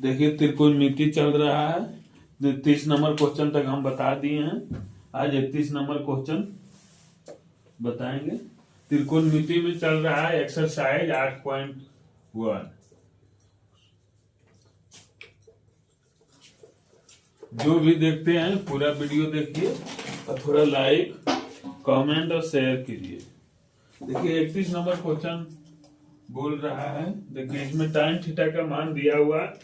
देखिए त्रिकोणमिति चल रहा है। 30 नंबर क्वेश्चन तक हम बता दिए हैं। आज 31 नंबर क्वेश्चन बताएंगे। त्रिकोणमिति में चल रहा है एक्सरसाइज 8.1। जो भी देखते हैं पूरा वीडियो देखिए और थोड़ा लाइक कमेंट और शेयर कीजिए। देखिए 31 नंबर क्वेश्चन बोल रहा है। देखिए इसमें tan थीटा का मान दिया हुआ है।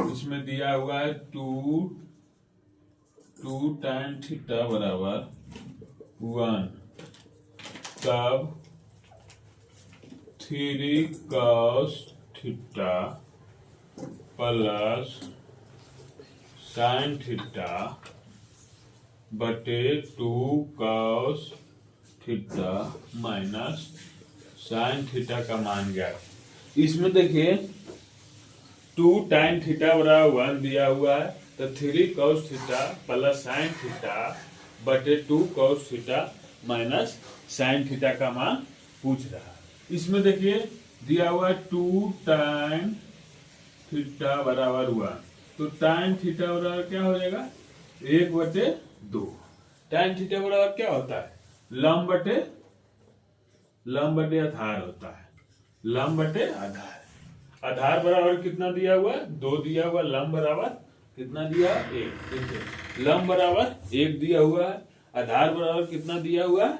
इसमें दिया हुआ है 2 tan थीटा बराबर 1, तब 3 cos theta plus sin theta बटे 2 cos theta minus sin theta का मान ज्ञात। इसमें देखिए 2 tan थीटा बराबर 1 दिया हुआ है, तो 3 cos theta plus sin theta बटे 2 cos theta minus sin theta का मान पूछ रहा है। इसमें देखिए दिया हुआ है 2 tan थीटा बराबर 1, तो tan थीटा बराबर क्या हो जाएगा 1/2। tan थीटा बराबर क्या होता है लंब बटे आधार होता है। लंब बटे आधार। आधार बराबर कितना दिया हुआ है 2 दिया हुआ। लंब बराबर कितना दिया 1। देखिए लंब बराबर 1 दिया हुआ है, आधार बराबर कितना दिया हुआ है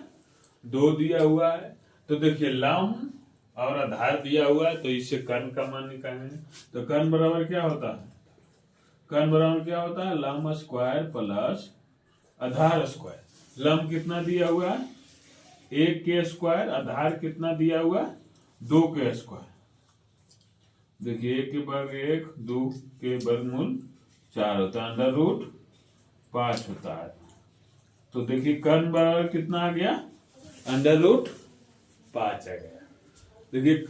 2 दिया हुआ है। तो देखिए लंब और आधार दिया हुआ है, तो इससे कर्ण का मान निकालेंगे। तो कर्ण बराबर क्या होता है, कर्ण बराबर क्या होता है लंब स्क्वायर प्लस आधार स्क्वायर। लंब कितना दिया हुआ है 1 के स्क्वायर, आधार कितना दिया हुआ 2 के स्क्वायर। देखिए 1 के वर्ग 1, 2 के वर्गमूल 4 होता है, √5 होता है। तो देखिए कर्ण बराबर कितना आ गया √5 आ गया। देखिए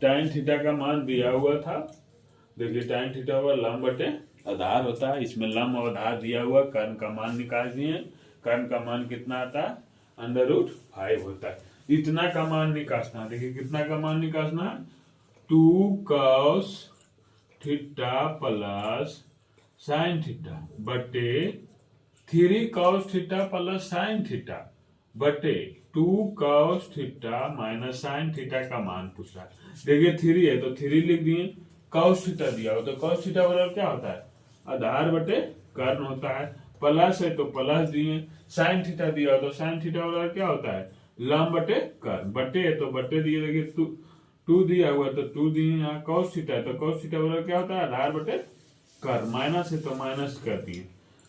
tan थीटा का मान दिया हुआ था। देखिए tan थीटा हुआ लंब बटे आधार होता है। इसमें लंब और आधार दिया हुआ, कर्ण का मान निकाल दिए। कर्ण का मान कितना आता है √5 होता है। इतना का मान निकालना। देखिए कितना का मान निकालना 2 cos theta plus sin theta बटे 3 cos theta plus sin theta बटे 2 cos theta minus sin theta का मान पूछ रहा है। देखिए 3 है तो 3 लिख दिए। cos थीटा दिया हो तो cos थीटा बराबर क्या होता है आधार बटे कर्ण होता है। प्लस है तो प्लस दिए। sin थीटा दिया हो तो sin थीटा बराबर क्या होता है लंब बटे कर्ण। बटे है तो बटे दिए। देखिए 2 दिया हुआ तो 2 दिए। यहाँ cos थीटा है तो cos थीटा बराबर क्या होता है आधार बटे कर्ण। माइनस है तो माइनस कर दिए।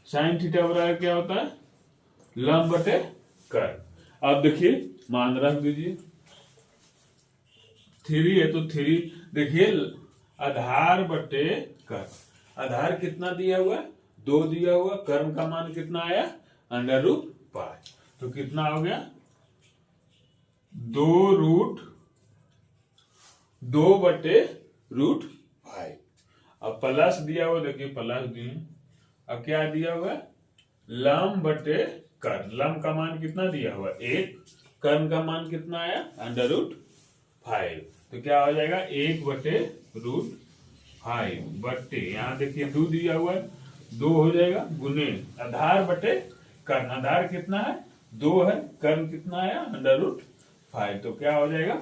sin थीटा बराबर क्या होता है लंब बटे कर्ण। अब देखिए मान रख दीजिए। 3 है तो 3 देखिए आधार बटे कर्ण। आधार कितना दिया हुआ 2 दिया हुआ। कर्ण का मान कितना आया √5। तो कितना हो गया 2/5। अब प्लस दिया हुआ देखिए प्लस दिए। अब क्या दिया हुआ लंब बटे कर्ण। लंब का मान कितना दिया हुआ 1, कर्ण का मान कितना आया √5। तो क्या हो जाएगा 1/√5 बटे यहाँ देखिए 2 दिया हुआ है 2 हो जाएगा गुने आधार बटे कर्ण। आधार कितना है 2 है, कर्ण कितना आया √5। तो क्या हो जाएगा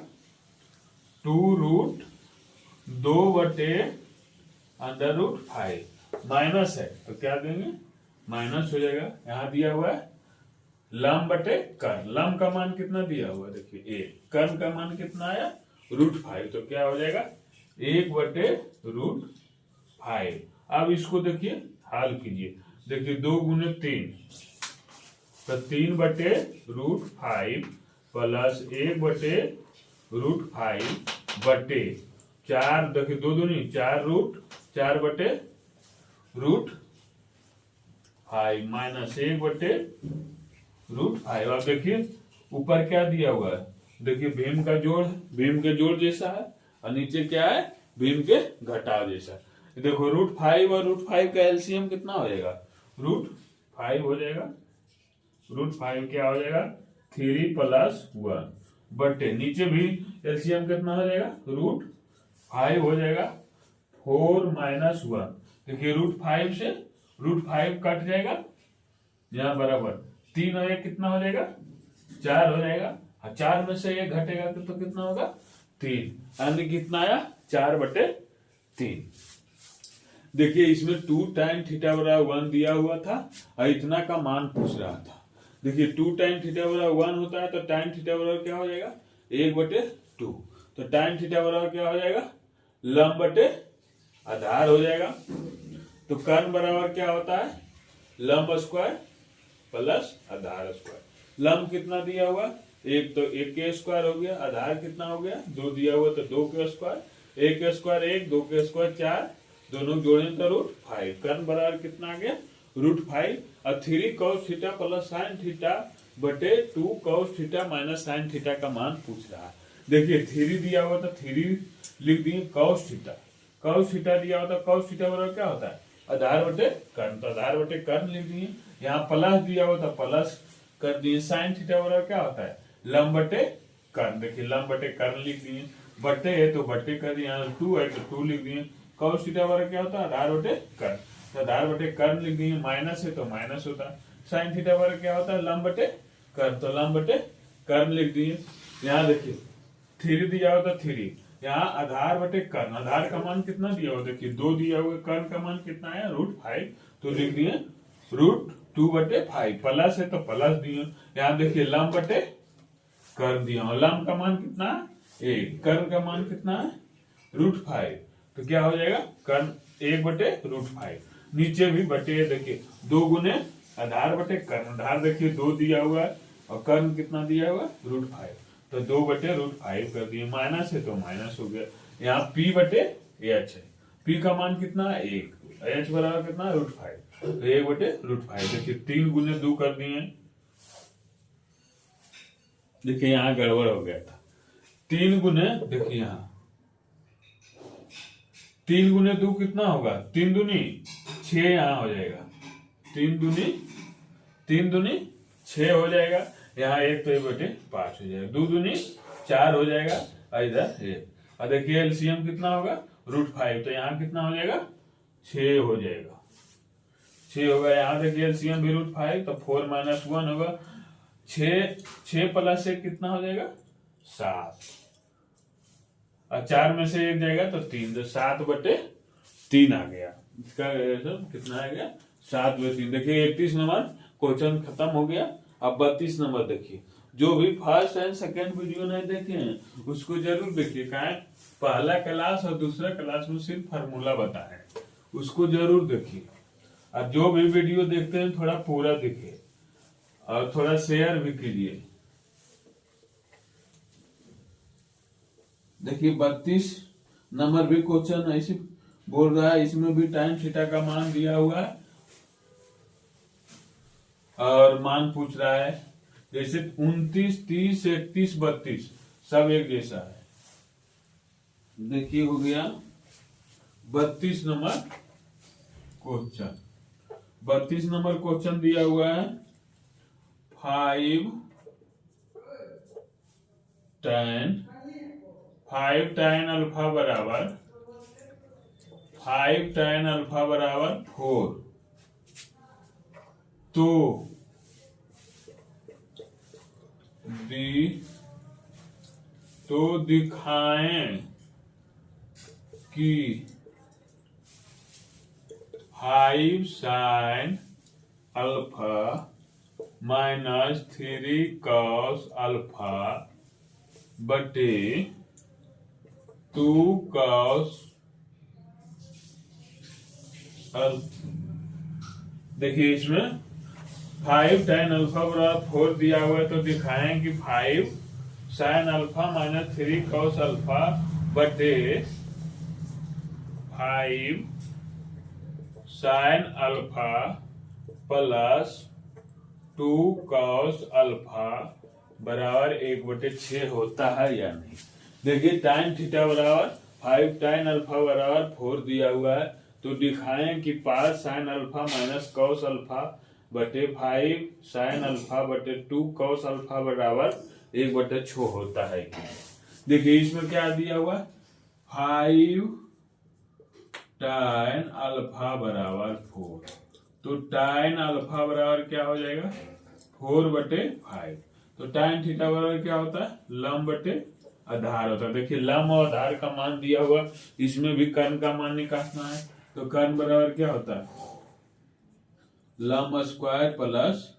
2√2/√5 माइनस है तो क्या देंगे माइनस हो जाएगा। यहाँ दिया हुआ है लंब बटे कर्ण। लंब का मान कितना दिया हुआ देखिए 1, कर्ण का मान कितना आया √5। तो क्या हो जाएगा 1/√5। अब इसको देखिए हल कीजिए। देखिए 2 गुने 3 तो 3/√5 प्लस 1/√5 बटे 4। देखिए 2 दूनी 4/√5 माइनस 1/√5। अब देखिए ऊपर क्या दिया हुआ है देखिए भीम का जोड़ है, भीम के जोड़ जैसा है, और नीचे क्या है भीम के घटाव जैसा। देखो √5 और √5 का एलसीएम कितना हो जाएगा √5 हो जाएगा। √5 क्या हो जाएगा 3 + 1 बटे नीचे भी एलसीएम कितना हो जाएगा √5 हो जाएगा 4 माइनस 1। देखिए √5 से √5 कट जाएगा, यहाँ बराबर 3 और 1 कितना हो जाएगा, 4 हो जाएगा। 4 में से 1 घटेगा तो कितना होगा, 3, यानी कितना आया, 4/3। देखिए इसमें 2 tan थीटा बराबर 1 दिया हुआ था और इतना का मान पूछ रहा था। देखिए 2 tan थीटा बराबर 1 होता है तो tan थीटा बराबर क्या हो जाएगा, 1/2। तो tan थीटा बराबर क्या हो जाएगा, लंब बटे आधार हो जाएगा। तो कर्ण बराबर क्या होता है, लंब स्क्वायर प्लस आधार स्क्वायर। लंब कितना दिया हुआ, 1, तो 1 के स्क्वायर हो गया, आधार कितना हो गया, 2 दिया हुआ तो 2 के स्क्वायर, 1 के स्क्वायर 1, 2 के स्क्वायर 4, दोनों जोड़े तो √5। कर्ण बराबर कितना आ गया, √5। और 3 cos theta plus sin theta बटे 2 cos theta minus sin theta का मान पूछ रहा है। देखिए 3 दिया हुआ तो 3 लिख दिए cos थीटा, cos थीटा दिया हुआ तो cos थीटा बराबर क्या होता है, आधार बटे कर्ण, तो आधार बटे कर्ण लिख दिए। यहाँ प्लस दिया हुआ तो प्लस कर दिए। sin थीटा बराबर क्या होता है, लंब बटे कर्ण। देखिए लंब बटे कर्ण लिख दिए, बटे है तो बटे कर दिए, यहाँ 2 है तो 2 लिख दिए। cos थीटा बराबर क्या होता है, आधार बटे कर्ण, तो आधार बटे कर्ण लिख दिए। माइनस है तो माइनस होता है। sin थीटा बराबर क्या होता है, लंब बटे कर्ण, तो लंब बटे कर्ण लिख दिए। यहाँ देखिए 3 दिया हुआ तो 3, यहाँ आधार बटे कर्ण, आधार का मान कितना दिया हुआ, देखिए 2 दिया हुआ, कर्ण का मान कितना है, √5, तो लिख दिए √2/5। प्लस है तो प्लस दिए। यहाँ देखिए लंब बटे कर्ण दिया, लंब का मान कितना है 1, कर्ण का मान कितना है √5, तो क्या हो जाएगा, कर्ण 1/√5। नीचे भी बटे, देखिए 2 गुने आधार बटे कर्ण, आधार देखिए 2 दिया हुआ है और कर्ण कितना दिया हुआ √5, तो 2/√5 कर दिए। माइनस है तो माइनस हो गया। यहाँ P/H है, P का मान कितना है 1, H बराबर कितना √5, तो 1/√5। देखिए 3 गुने 2 कर दिए। देखिए यहाँ गड़बड़ हो गया था, 3 गुने, देखिए यहाँ 3 गुने 2 कितना होगा, 3 दूनी 6, यहाँ हो जाएगा 3 दूनी 6 हो जाएगा। यहाँ 1 तो 1/5 हो जाएगा, 2 दूनी 4 हो जाएगा, इधर 1। और देखिए एलसीएम कितना होगा √5, तो यहाँ कितना हो जाएगा 6 हो जाएगा, 6 होगा। यहाँ देखिए एलसीएम भी √5, तो 4 माइनस 1 होगा, 6 प्लस 1 कितना हो जाएगा 7, और 4 में से 1 जाएगा तो 3, तो 7/3 आ गया। इसका कितना आ गया 7/3। देखिए 31 नंबर क्वेश्चन खत्म हो गया। अब 32 नंबर देखिए, जो भी फर्स्ट एंड सेकंड वीडियो नहीं देखे हैं उसको जरूर देखिए, क्या पहला क्लास और दूसरा क्लास में सिर्फ फार्मूला बताए हैं, उसको जरूर देखिए। और जो भी वीडियो देखते हैं थोड़ा पूरा देखिए और थोड़ा शेयर भी कीजिए। देखिए 32 नंबर भी क्वेश्चन ऐसे बोल रहा है, इसमें भी tan थीटा का मान दिया हुआ है और मान पूछ रहा है। जैसे 29, 30, 31, 32 सब एक जैसा है। देखिए हो गया 32 नंबर क्वेश्चन। 32 नंबर क्वेश्चन दिया हुआ है 5 tan अल्फा बराबर 5 tan अल्फा बराबर 4, तो दिखाएं कि 5 sin alpha minus 3 cos alpha बटे 2 cos अल्फा। देखिए इसमें 5 tan अल्फा बराबर 4 दिया हुआ है, तो दिखाएं कि 5 sin alpha minus 3 cos alpha बटे 5 sin alpha plus 2 cos alpha बराबर 1/6 होता है या नहीं। देखिए tan थीटा बराबर 5 tan अल्फा बराबर 4 दिया हुआ है, तो दिखाएं कि 5 sin alpha minus cos alpha बटे 5 sin अल्फा बटे 2 cos अल्फा बराबर 1/6 होता है। देखिए इसमें क्या दिया हुआ 5 tan अल्फा बराबर 4, तो tan अल्फा बराबर क्या हो जाएगा 4/5। तो tan थीटा बराबर क्या होता है लंब बटे आधार होता है। देखिए लंब और आधार का मान दिया हुआ, इसमें भी कर्ण का मान निकालना है। तो कर्ण बराबर क्या होता है लंब स्क्वायर प्लस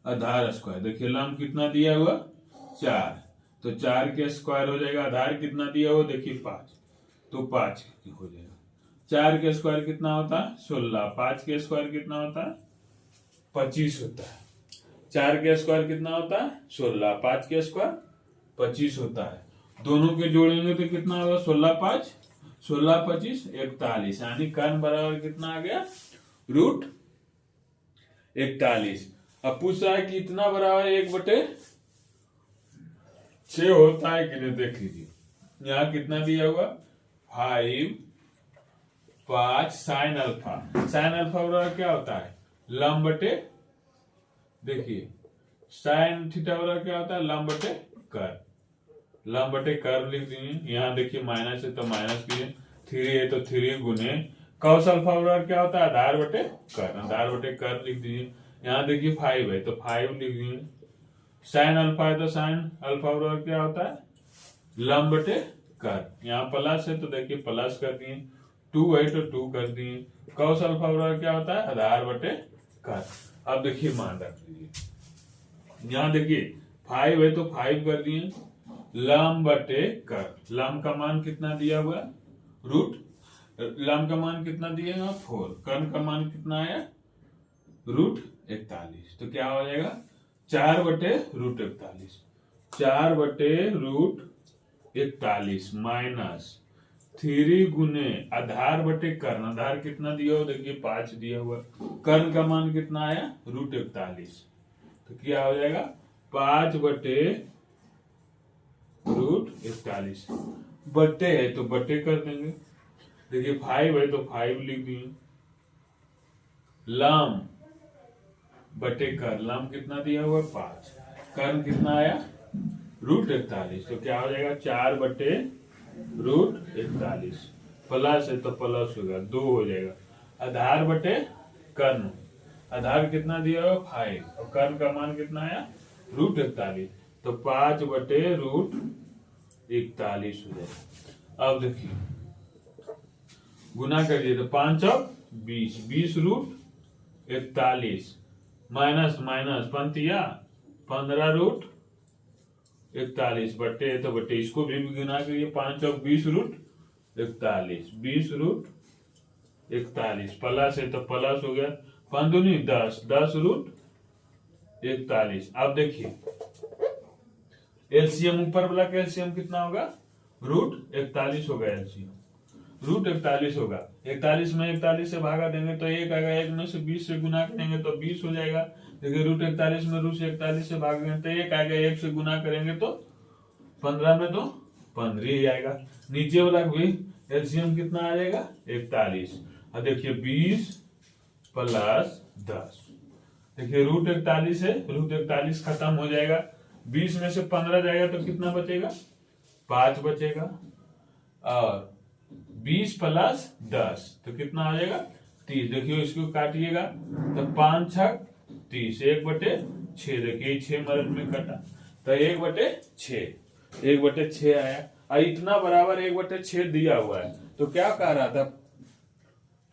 आधार स्क्वायर। देखिए लंब कितना दिया हुआ 4, तो 4 के स्क्वायर हो जाएगा। आधार कितना दिया हुआ देखिए 5, तो 5 हो जाएगा। 4 के स्क्वायर कितना होता है 16, 5 के स्क्वायर कितना होता है 25 होता है। 4 के स्क्वायर कितना होता है 16, 5 के स्क्वायर 25 होता है। दोनों के जोड़ेंगे तो कितना होगा 16 5 16 25 41, यानी कर्ण बराबर कितना आ गया √41। अब पूछ रहा है कि इतना बराबर 1/6 होता है कि नहीं, देख लीजिए यहाँ कितना दिया हुआ 5 साइन अल्फा। साइन अल्फा बराबर क्या होता है लंब बटे, देखिए साइन थीटा बराबर क्या होता है लंब बटे कर्व। लंब बटे कर्व लिख दिए। यहाँ देखिए माइनस है तो माइनस भी है, 3 है तो 3 गुने कॉस अल्फा बराबर क्या होता है आधार बटे कर्व। आधार बटे कर्व लिख दीजिए। यहाँ देखिए 5 है तो 5 लिख दिए। साइन अल्फा है तो साइन अल्फा बराबर क्या होता है लंब बटे कर्व। यहाँ प्लस है तो देखिए प्लस कर दिए, 2 है तो 2 कर दिए। कॉस अल्फा बराबर क्या होता है आधार बटे कर्व। अब देखिए मान रख लीजिए। यहाँ देखिए 5 है तो 5 कर दिए, लंब बटे कर्व। लंब का मान कितना दिया हुआ लंब का मान कितना दिया हुआ 4, कर्ण का मान कितना आया √41। तो क्या हो जाएगा 4/√41। 4/√41 माइनस 3 गुने आधार बटे कर्ण। आधार कितना दिया हुआ देखिए 5 दिया हुआ, कर्ण का मान कितना आया √41। तो क्या हो जाएगा 5/√41। बट्टे है तो बट्टे कर देंगे। देखिए 5 है तो 5 लिख दिए। लंब बटे कर्ण, लंब कितना दिया हुआ 5, कर्ण कितना आया √41। तो क्या हो जाएगा 4/√41। प्लस है तो प्लस होगा 2 हो जाएगा। आधार बटे कर्ण, आधार कितना दिया हुआ 5 और कर्ण का मान कितना आया √41, तो 5/√41 हो जाएगा। अब देखिए गुना करिए तो 5 और 20, 20√41 माइनस माइनस 15√41 बट्टे है तो बट्टे, इसको भी गुना करिए 5 और 20√41, 20√41 प्लस है तो प्लस हो गया 5 दूनी 10, 10√41। अब देखिए एलसीएम ऊपर वाला का एलसीएम कितना होगा √41 होगा। एलसीएम √41 होगा। 41 में 41 से भागा देंगे तो 1 आएगा, 1 में से 20 से गुना करेंगे तो 20 हो जाएगा। देखिए √41 में √41 से भागेंगे तो 1 आएगा, 1 से गुना करेंगे तो 15 में तो 15 ही आएगा। नीचे वाला भी एलसीएम कितना आ जाएगा 41। अब देखिए 20 प्लस 10, देखिए √41 है, √41 खत्म हो जाएगा। 20 में से 15 जाएगा तो कितना बचेगा 5 बचेगा, और 20 प्लस 10 तो कितना आ जाएगा 30। देखिए इसको काटिएगा तो 5 6 30, 1/6। देखिए 6 मदद में कटा तो 1/6, 1/6 आया। और इतना बराबर 1/6 दिया हुआ है तो क्या कह रहा था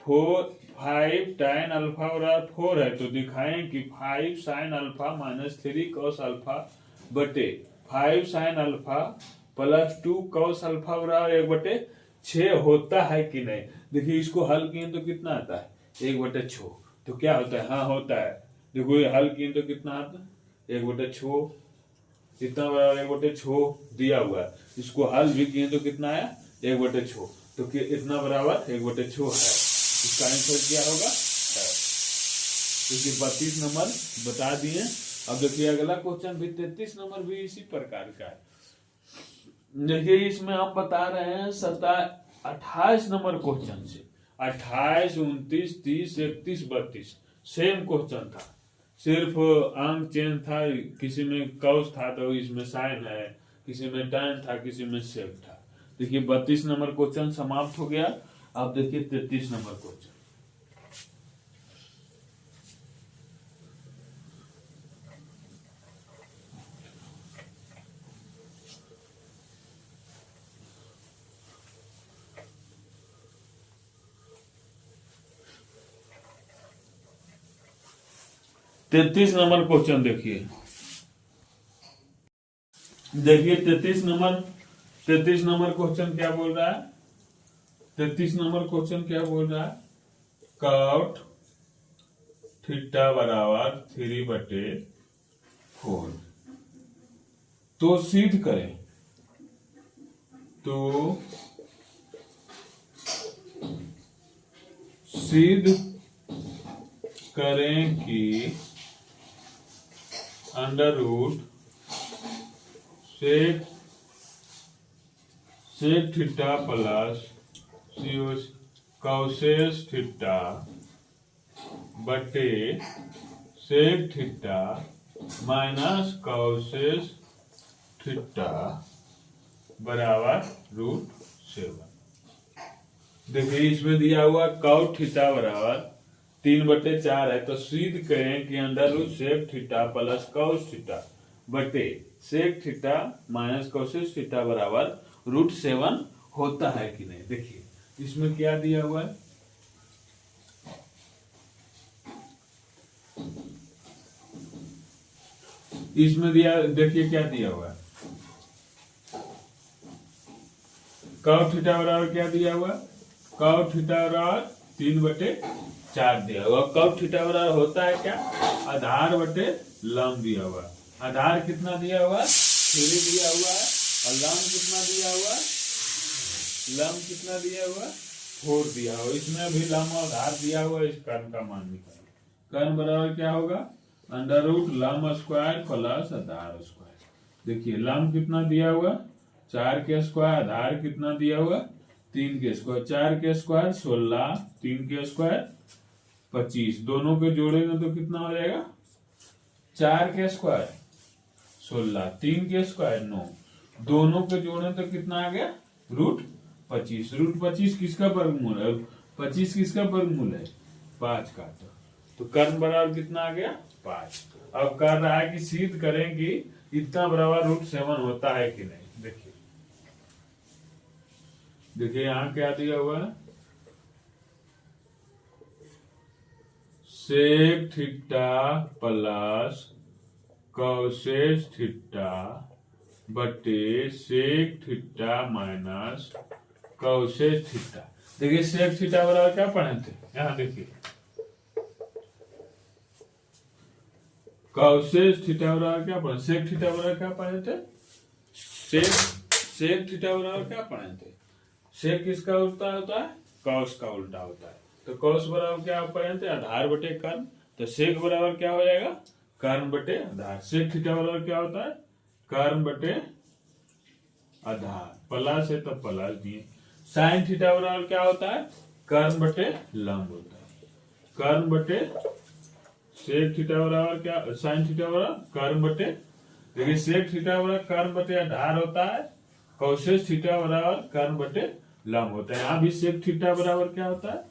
5 tan अल्फा बराबर 4 है, तो दिखाएं कि 5 sin alpha minus 3 cos alpha बटे 5 sin alpha plus 2 cos alpha बराबर 1/6 होता है कि नहीं। देखिए इसको हल किए तो कितना आता है 1/6, तो क्या होता है हाँ होता है। देखो ये हल किए तो कितना आता है 1/6, इतना बराबर 1/6 दिया हुआ है। इसको हल भी किए तो कितना आया 1/6, तो इतना बराबर 1/6 है। इसका आंसर क्या होगा क्योंकि 32 नंबर बता दिए। अब देखिए अगला क्वेश्चन भी 33 नंबर भी इसी प्रकार का है। देखिए इसमें हम बता रहे हैं 28 नंबर क्वेश्चन से 28 29 30 31 32 सेम क्वेश्चन था, सिर्फ अंक चेंज था। किसी में कॉस था तो इसमें साइन है, किसी में tan था, किसी में सेक था। देखिए 32 नंबर क्वेश्चन समाप्त हो गया। अब देखिए 33 नंबर क्वेश्चन। तैतीस नंबर क्वेश्चन देखिए। देखिए 33 नंबर क्वेश्चन क्या बोल रहा है। 33 नंबर क्वेश्चन क्या बोल रहा है, कॉट थीटा बराबर 3/4। तो सिद्ध करें, तो सिद्ध करें कि under root sec theta plus cosec theta बटे sec theta minus cosec theta बराबर √7। देखिए इसमें दिया हुआ कॉट थीटा बराबर 3/4 है, तो सिद्ध करें कि under root sec theta plus cos theta बटे sec theta minus cosec theta बराबर √7 होता है कि नहीं। देखिए इसमें क्या दिया हुआ है, इसमें दिया, देखिए क्या दिया हुआ है, कॉट थीटा बराबर क्या दिया हुआ, कॉट थीटा बराबर 3/4 दिया हुआ। कॉट थीटा बराबर होता है क्या, आधार बटे लंब दिया हुआ। आधार कितना दिया हुआ, 3 दिया हुआ है, और लंब कितना दिया हुआ, लंब कितना दिया हुआ, 4 दिया हुआ। इसमें भी लंब और आधार दिया हुआ, इस कर्ण का मान निकालें। कर्ण बराबर क्या होगा, अंडर रूट लंब स्क्वायर प्लस आधार स्क्वायर। देखिए लंब कितना दिया हुआ 4 के स्क्वायर, आधार कितना दिया हुआ 3 के स्क्वायर। 4 के स्क्वायर 16, 3 के स्क्वायर 25, दोनों के जोड़ेंगे तो कितना हो जाएगा, 4 के स्क्वायर 16, 3 के स्क्वायर 9, दोनों के जोड़ें तो कितना आ गया √25। √25 किसका वर्गमूल है, 25 किसका वर्गमूल है, 5 का। तो कर्ण बराबर कितना आ गया 5। अब कर रहा है कि सिद्ध करें कि इतना बराबर √7 होता है कि नहीं। देखिए देखिए यहां क्या दिया हुआ है, sec theta plus cosec theta बटे sec theta minus cosec theta. देखिए सेक थीटा बराबर क्या पढ़े थे, यहां देखिए कॉसेस थीटा बराबर क्या पढ़े, सेक थीटा बराबर क्या पढ़े थे, सेक थीटा बराबर क्या पढ़े थे, सेक किसका उल्टा होता है, कॉस का उल्टा होता है। तो कॉस बराबर क्या पढ़े थे, आधार बटे कर्ण। तो सेक बराबर क्या हो जाएगा, कर्ण बटे आधार। सेक थीटा बराबर क्या होता है, कर्ण बटे आधार, प्लस है तो प्लस दिए। साइन थीटा बराबर क्या होता है, कर्ण बटे लंब होता है। कर्ण बटे सेक थीटा बराबर क्या, साइन थीटा बराबर कर्ण बटे, देखिए सेक थीटा बराबर कर्ण बटे आधार होता है, कॉसेस थीटा बराबर कर्ण बटे लंब होता है। यहाँ भी सेक थीटा बराबर क्या होता है,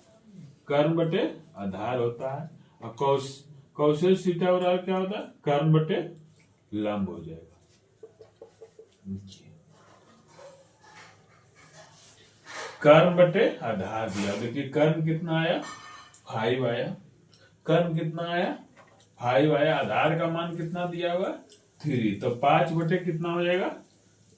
कर्ण बटे आधार होता है, और कॉसेस थीटा बराबर क्या होता है, कर्ण बटे लंब हो जाएगा। कर्ण बटे आधार दिया, देखिए कर्ण कितना आया 5 आया, कर्ण कितना आया 5 आया, आधार का मान कितना दिया हुआ 3, तो 5 बटे कितना हो जाएगा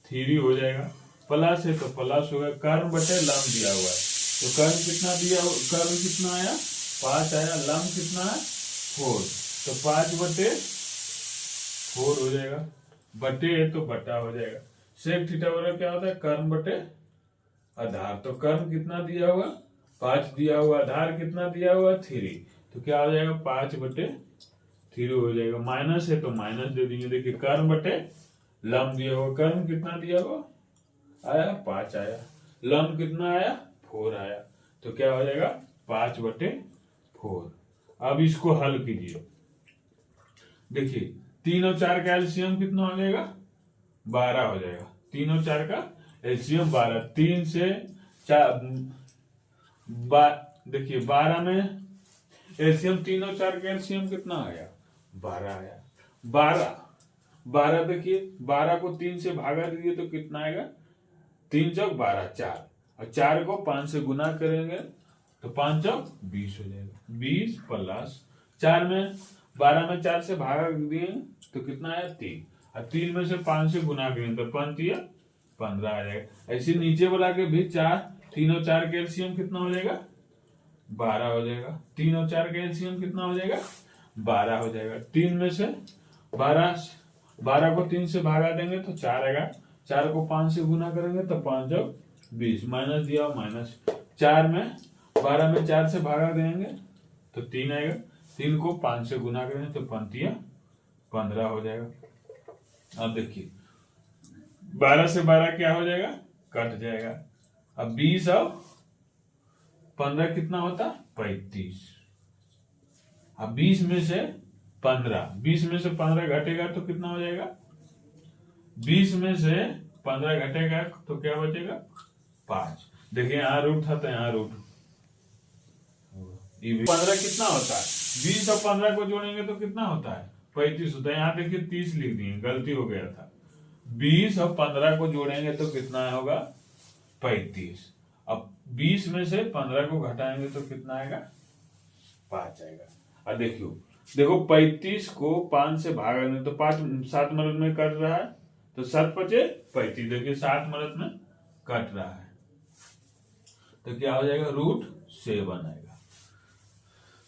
3 हो जाएगा। प्लस है तो प्लस होगा, कर्ण बटे लंब दिया हुआ है, तो कर्ण कितना दिया, कर्ण कितना आया 5 आया, लंब कितना है 4, तो 5 बटे 4 हो जाएगा, बटे है तो बटा हो जाएगा। सेक थीटा बराबर क्या होता है, कर्ण बटे आधार। तो कर्ण कितना दिया हुआ 5 दिया हुआ, आधार कितना दिया हुआ 3, तो क्या हो जाएगा 5 बटे 3 हो जाएगा। माइनस है तो माइनस दे देंगे। देखिए कर्ण बटे लंब दिया हुआ, कर्ण कितना दिया हुआ आया 5 आया, लंब कितना आया 4 आया, तो क्या हो जाएगा 5 बटे 4। अब इसको हल कीजिए, देखिए 3 और 4 का एलसीएम कितना हो जाएगा 12 हो जाएगा। 3 और 4 का एलसीएम 12, 3 से 4 देखिए 12 में एलसीएम 3 और 4 का एलसीएम कितना आया, 12 आया। 12 देखिए 12 को 3 से भागा दीजिए तो कितना आएगा, 3 चौक 12, 4, और 4 को 5 से गुना करेंगे तो 5 चौक 20 हो जाएगा। 20 प्लस 4 में 12 में 4 से भागा दिए तो कितना आया, 3, और 3 में से 5 से गुना करेंगे तो 5 या 15 आ जाएगा। ऐसे नीचे वाला के भी 3 और 4 का एलसीएम कितना हो जाएगा, 12 हो जाएगा। 3 और 4 का एलसीएम कितना हो जाएगा, 12 हो जाएगा। 3 में से 12 को 3 से भागा देंगे तो 4 आएगा। 4 को 5 से गुना करेंगे तो 5 और 20, माइनस दिया माइनस। 4 में 12 में 4 से भागा देंगे तो 3 आएगा। 3 को 5 से गुना करेंगे तो 5 15 हो जाएगा। अब देखिए 12 से 12 क्या हो जाएगा, कट जाएगा। अब 20 और 15 कितना होता, 35। अब 20 में से 15 घटेगा तो कितना हो जाएगा, 20 में से 15 घटेगा तो क्या बचेगा, 5। देखिए यहाँ रूट था तो यहाँ रूट, 15 कितना होता है, 20 और 15 को जोड़ेंगे तो कितना होता है, 35 होता है। यहाँ देखिए 30 लिख दिए, गलती हो गया था। 20 और 15 को जोड़ेंगे तो कितना होगा, 35। अब 20 में से 15 को घटाएंगे तो कितना आएगा, 5 आएगा। अब देखो 35 को 5 से भागा नहीं तो 5 7 मिनट में कट रहा है तो 7 बचे 35। देखिए 7 मिनट में कट रहा है तो क्या हो जाएगा, √7 आएगा।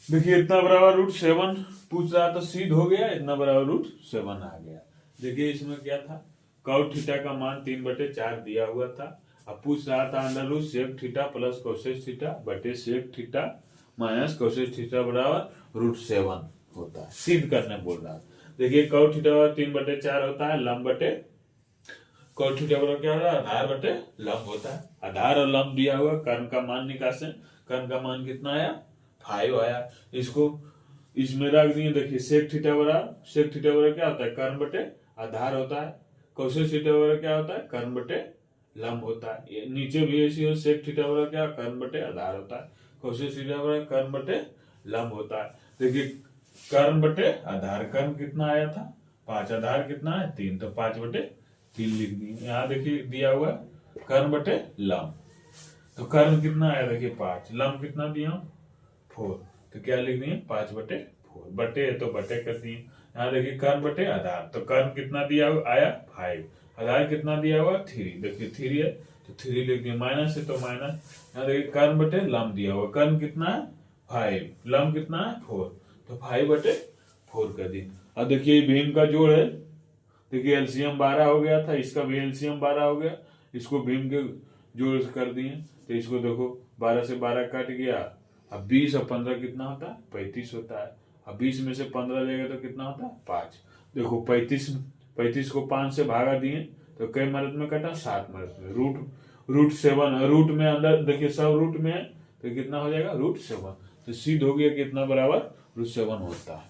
देखिए इतना बराबर √7 पूछ रहा तो सिद्ध हो गया, इतना बराबर √7 आ गया। देखिए इसमें क्या था, cot थीटा का मान 3/4 दिया हुआ था। अब पूछ रहा था √sec theta plus cosec theta बटे sec theta minus cosec theta बराबर √7 होता है, सिद्ध करने बोल रहा है। देखिए cot थीटा 3/4 होता है, लंब बटे cot थीटा बराबर क्या होता है, आधार बटे लंब होता है। आधार और लंब दिया हुआ, कर्ण का मान निकालें। कर्ण का मान कितना आया, 5 आया। इसको इसमें रख दिए। देखिए sec थीटा बराबर क्या होता है, कर्ण बटे आधार होता है। कोसेक थीटा बराबर क्या होता है, कर्ण बटे लंब होता है। ये नीचे भी ऐसी हो, sec थीटा बराबर क्या, कर्ण बटे आधार होता है। कोसेक थीटा बराबर कर्ण बटे लंब होता है। देखिए कर्ण बटे आधार, कर्ण कितना आया था 5, आधार कितना है 3, तो 5/3 लिख दिए। यहाँ देखिए दिया हुआ कर्ण बटे लंब, तो कर्ण कितना आया देखिए 5, लंब कितना दिया 4, तो क्या लिख दिए 5/4, बटे है तो बटे कर दिए। यहाँ देखिए कर्ण बटे आधार, तो कर्ण कितना दिया आया 5, आधार कितना दिया हुआ 3, देखिए 3 है तो 3 लिख दिए, माइनस है तो माइनस। यहाँ देखिए कर्ण बटे लंब दिया हुआ, कर्ण कितना है 5, लंब कितना है 4, तो 5/4 कर दिए। अब देखिए भीम का जोड़ है, देखिए एलसीएम 12 हो गया था, इसका भी एलसीएम 12 हो गया, इसको भीम के जोड़ कर दिए तो इसको देखो 12 से 12 कट गया। अब 20 और 15 कितना होता है, 35 होता है। अब 20 में से 15 जाएगा तो कितना होता है 5। देखो 35 को 5 से भागा दिए तो कई मिनट में कटा, 7 मिनट में। √7, रूट में अंदर देखिए सब रूट में है तो कितना हो जाएगा √7, तो सिद्ध हो गया कितना बराबर √7 होता है।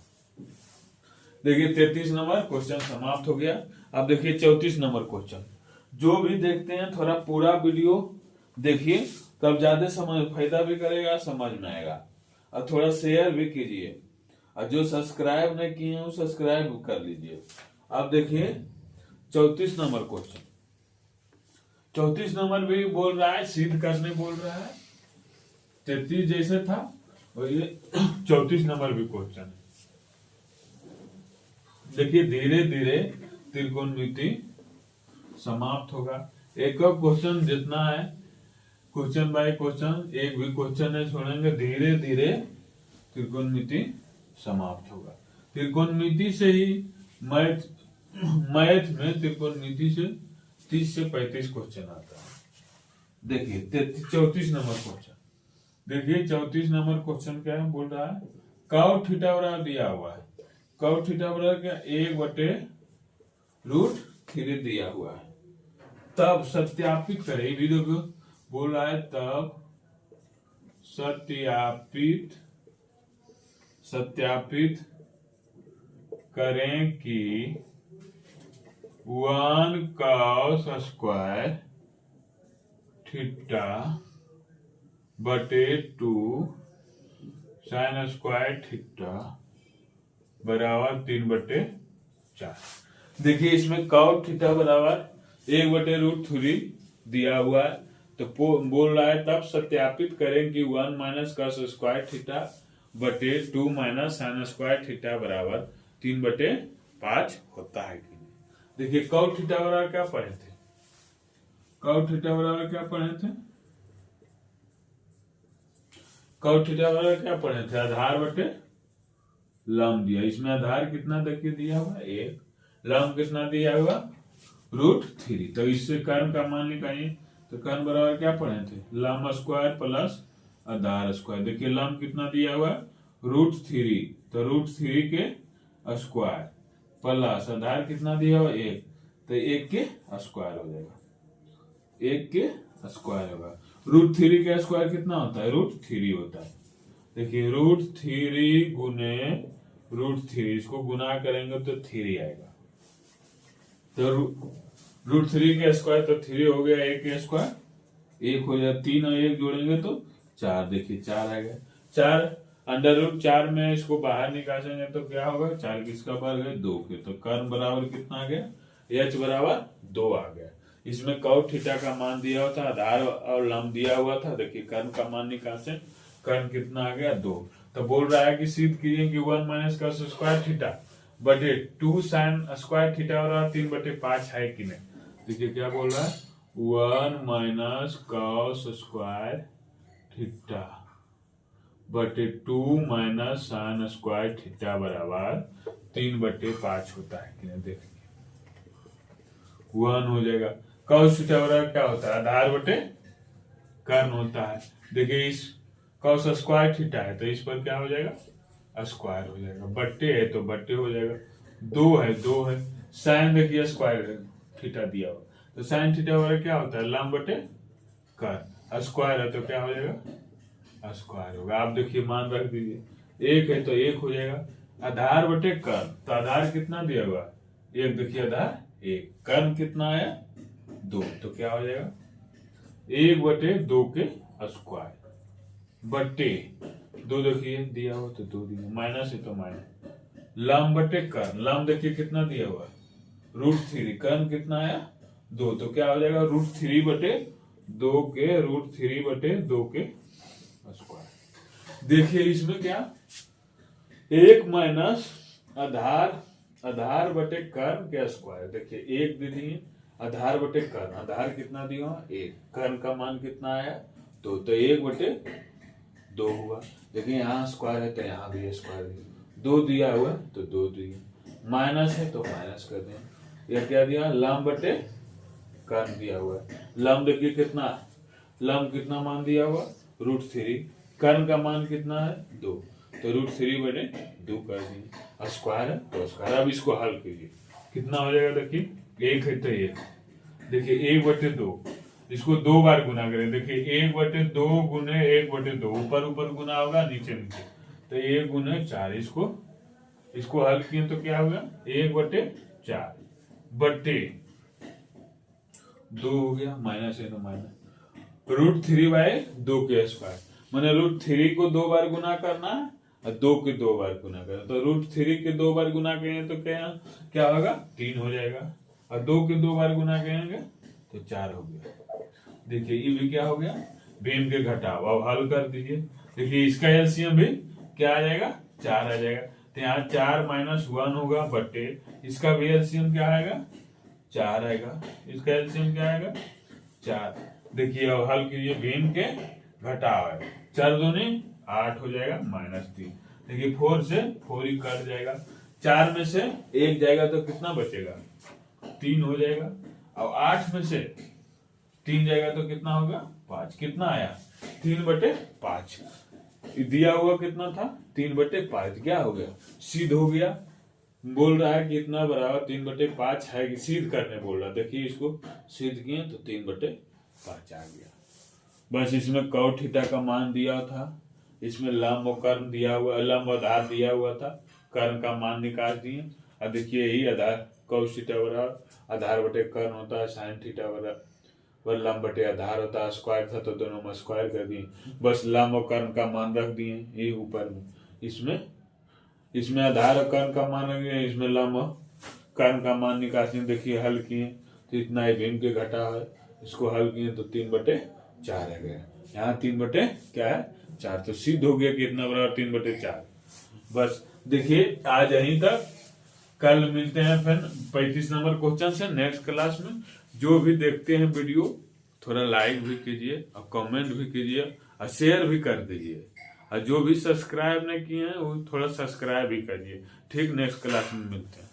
देखिए 33 नंबर क्वेश्चन समाप्त हो गया। अब देखिए 34 नंबर क्वेश्चन। जो भी देखते हैं थोड़ा पूरा वीडियो देखिए, तब ज्यादा समझ फायदा भी करेगा, समझ में आएगा। और थोड़ा शेयर भी कीजिए, और जो सब्सक्राइब नहीं किए हैं वो सब्सक्राइब कर लीजिए। अब देखिए 34 नंबर क्वेश्चन। 34 नंबर भी बोल रहा है सिद्ध करने बोल रहा है, 33 जैसे था वही 34 नंबर भी क्वेश्चन। देखिए धीरे धीरे त्रिकोणमिति समाप्त होगा। एक क्वेश्चन जितना है, क्वेश्चन बाय क्वेश्चन, एक भी क्वेश्चन है छोड़ेंगे, धीरे धीरे त्रिकोणमिति समाप्त होगा। त्रिकोणमिति से ही मैथ में त्रिकोणमिति से 30 से 35 क्वेश्चन आता है। देखिए 34 नंबर क्वेश्चन। देखिए 34 नंबर क्वेश्चन क्या है, बोल रहा है cot थीटा बराबर दिया हुआ है, cot थीटा बराबर क्या 1/√3 दिया हुआ है। तब सत्यापित करें, वीडियो को बोल रहा है, तब सत्यापित करें कि 1 cos² थीटा बटे 2 साइन स्क्वायर थीटा बराबर 3/4। देखिए इसमें कॉट थीटा बराबर 1/√3 दिया हुआ है, तो बोल रहा है तब सत्यापित करें कि 1 माइनस कॉस स्क्वायर थीटा बटे 2 माइनस साइन स्क्वायर थीटा बराबर 3/5 होता है कि नहीं। देखिए कॉट थीटा बराबर क्या पढ़े थे, कॉट थीटा बराबर क्या पढ़े थे, कॉट थीटा बराबर क्या पढ़े थे, आधार बटे लंब दिया। इसमें आधार कितना देखिए दिया हुआ 1, लंब कितना दिया हुआ √3। तो इससे कर्ण का मान निकालिए, तो कर्ण बराबर क्या पढ़े थे, लंब स्क्वायर प्लस आधार स्क्वायर। देखिए लंब कितना दिया हुआ √3, तो √3 के स्क्वायर प्लस आधार कितना दिया हुआ 1, तो 1 के स्क्वायर हो जाएगा, 1 के स्क्वायर होगा। √3 का स्क्वायर कितना होता है, √3 होता है। देखिए √3 गुने √3, इसको गुना करेंगे तो 3 आएगा, तो √3 का स्क्वायर तो 3 हो गया, 1 का स्क्वायर 1 हो जाए, 3 और 1 जोड़ेंगे तो 4। देखिए 4 आएगा, 4 √4 में इसको बाहर निकालेंगे तो क्या होगा, 4 किसका वर्ग है 2 के, तो कर्ण बराबर कितना आ गया, h बराबर 2 आ गया। इसमें कॉट थीटा का मान दिया हुआ था, आधार और लंब दिया हुआ था। देखिए कर्ण का मान निकाले, कर्ण कितना आ गया 2। तो बोल रहा है कि सिद्ध कीजिए कि 1 माइनस कॉस स्क्वायर थीटा बटे 2 साइन स्क्वायर थीटा और 3/5 है कि नहीं। देखिए क्या बोल रहा है, 1 माइनस कॉस स्क्वायर थीटा बटे 2 माइनस साइन स्क्वायर थीटा बराबर 3/5 होता है कि नहीं। देखिए 1 हो जाएगा, कॉस थीटा बराबर क्या होता है, आधार बटे कर्ण होता है। देखिए इस कॉस स्क्वायर थीटा है तो इस पर क्या हो जाएगा, स्क्वायर हो जाएगा, बट्टे है तो बट्टे हो जाएगा, 2 है, साइन देखिए स्क्वायर थीटा दिया हुआ, तो साइन थीटा बराबर क्या होता है, लंब बटे कर्ण, स्क्वायर है तो क्या हो जाएगा, स्क्वायर होगा। आप देखिए मान रख दीजिए, 1 है तो 1 हो जाएगा, आधार बटे कर्ण, तो आधार कितना दिया हुआ 1, देखिए आधार 1, कर्ण कितना आया 2, तो क्या हो जाएगा 1/2 के स्क्वायर बट्टे 2, देखिए दिया हुआ तो 2 दिया, माइनस है तो माइनस, लंब बटे कर्ण, लंब देखिए कितना दिया हुआ √3, कर्ण कितना आया 2, तो क्या हो जाएगा √3/2 के √3/2 के स्क्वायर। देखिए इसमें क्या 1 माइनस आधार बटे कर्ण के स्क्वायर। देखिए 1 दे दिए, आधार बटे कर्ण, आधार कितना दिया 1, कर्ण का मान कितना आया 2, तो 1/2 हुआ। देखिए यहाँ स्क्वायर है तो यहाँ भी स्क्वायर है, 2 दिया हुआ तो 2 दिया, माइनस है तो माइनस कर दें। यह क्या दिया, लंब बटे कर्ण दिया हुआ है। लंब देखिए कितना, लंब कितना मान दिया हुआ √3, कर्ण का मान कितना है 2, तो √3/2 कर दिए, स्क्वायर है तो स्क्वायर। अब इसको हल कीजिए, कितना हो जाएगा, देखिए 1 है तो 1, देखिए 1/2, इसको 2 बार गुना करें। देखिए 1/2 गुने 1/2, ऊपर ऊपर गुना होगा, नीचे नीचे, तो 1 गुने 4, इसको हल किए तो क्या होगा 1/4 बट्टे 2 हो गया, माइनस है तो माइनस, √3/2 के स्क्वायर, मैंने √3 को 2 बार गुना करना है और 2 के 2 बार गुना करना, तो √3 के 2 बार गुना करेंगे तो क्या होगा 3 हो जाएगा, और 2 के 2 बार गुना करेंगे तो 4 हो गया। देखिए ये भी क्या हो गया, भीम के घटाव। अब हल कर दीजिए, देखिए इसका एलसीएम भी क्या आ जाएगा 4 आ जाएगा, तो यहाँ 4 - 1 होगा बट्टे, इसका भी एलसीएम क्या आएगा 4 आएगा, इसका एलसीएम क्या आएगा 4। देखिए अब हल कीजिए, भीम के घटाव है, 4 दूनी 8 हो जाएगा -3। देखिए 4 से 4 ही कट जाएगा, 4 में से 1 जाएगा तो कितना बचेगा 3 हो जाएगा, अब 8 में से 3 जाएगा तो कितना होगा 5, कितना आया 3/5, दिया हुआ कितना था 3/5, क्या हो गया सिद्ध हो गया। बोल रहा है कि इतना बराबर 3/5 है, कि सिद्ध करने बोल रहा है। देखिए इसको सिद्ध किए तो 3/5 आ गया। बस इसमें कॉट थीटा का मान दिया था, इसमें लंब और कर्ण दिया हुआ, लंब आधार दिया हुआ था, कर्ण का मान निकाल दिए। और देखिए यही आधार कॉस थीटा बराबर आधार बटे कर्ण होता है साइन थीटा बराबर वह लंब बटे आधार होता है, स्क्वायर था तो दोनों में स्क्वायर कर दिए, बस लंब और कर्ण का मान रख दिए ये ऊपर में। इसमें आधार और कर्ण का मान रख दिए, इसमें लंब और कर्ण का मान निकासी देखिए हल किए तो इतना ही भीम के घटा है, इसको हल किए तो 3/4 आ गया। यहाँ 3 क्या है 4, तो सिद्ध हो गया कि इतना बराबर 3/4। बस देखिए आज यहीं तक, कल मिलते हैं फिर 35 नंबर क्वेश्चन से नेक्स्ट क्लास में। जो भी देखते हैं वीडियो थोड़ा लाइक भी कीजिए और कमेंट भी कीजिए और शेयर भी कर दीजिए, और जो भी सब्सक्राइब नहीं किए हैं वो थोड़ा सब्सक्राइब भी करिए। ठीक, नेक्स्ट क्लास में मिलते हैं।